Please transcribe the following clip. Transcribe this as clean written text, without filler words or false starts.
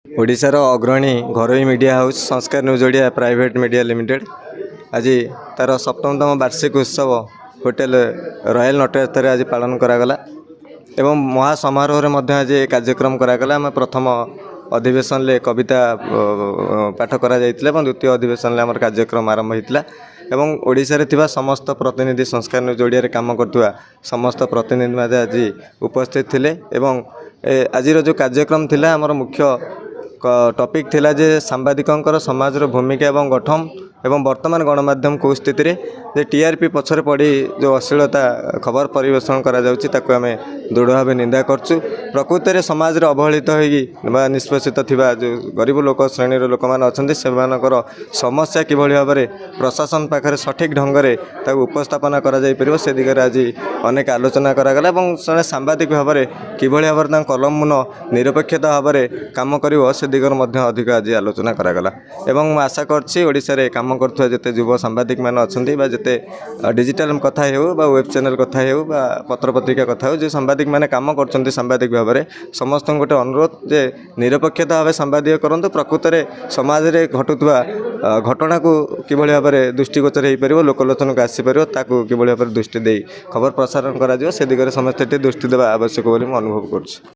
ओडिशार अग्रणी घरोई media house संस्कार news Odia private media limited आज तार 7तम वार्षिक उत्सव होटेल रॉयल नटराज आज पालन करागला एवं महासमारोह में आज कार्यक्रम करागला। आम प्रथम अधिवेशन ले कविता पाठ करा जायतिला एवं द्वितीय अधिवेशन ले आमर कार्यक्रम आरंभ होता एवं ओडिशा रे थिबा समस्त प्रतिनिधि संस्कार न्यूज ओडिया रे काम करथुवा समस्त प्रतिनिधि माजे आज उपस्थित थिले एवं आज जो कार्यक्रम थिला आमर मुख्य टॉपिक थिला जे सांबादिकंकर समाजर भूमिका एवं गठन एवं वर्तमान गणमाध्यम को स्थिति रे जे टीआरपी पछरे पड़ी जो अश्लीलता खबर परिवेषण करा जाउची ताको आमे दृढ़ भाव निंदा करछु। प्रकृत रे समाज रे अवहेलित होई बा निष्पेषित थिबा जो गरीब लोक श्रेणी रो लोक मान अछंती सेमानकर समस्या किभଳି भाव रे प्रशासन पाखरे सठिक ढंग रे ताको उपस्थापना करा जाय परिबो से दिगरे आज अनेक आलोचना करा गला एवं सने सांबादिक भाव रे किभଳି भाव रे कलम मुन निरपेक्षता भाव रे काम करिवो से दिगर मध्ये अधिक आज आलोचना करा गला एवं आशा करछि ओडिसा रे काम करथुवा जते युवा सांबादिक मान अछंती बा जते डिजिटल कथा हेउ बा वेब चैनल कथा हेउ बा पत्र पत्रिका कथा हेउ जे सांबादिक माने काम करछंती सांबादिक भाव रे समस्त गोटे अनुरोध जे निरपेक्षता भाव सांबादिक करंतु प्रकृत रे समाज रे घटुवा घटना को किभଳି भाव रे दृष्टिगोचर हेइ परिबो लोकलोचन को आसी परिबो ताकू किभଳି भाव रे दृष्टि देई खबर प्रसारण करा जिवो से दिगरे समस्त दृष्टि देबा आवश्यक बोली म अनुभव करछि।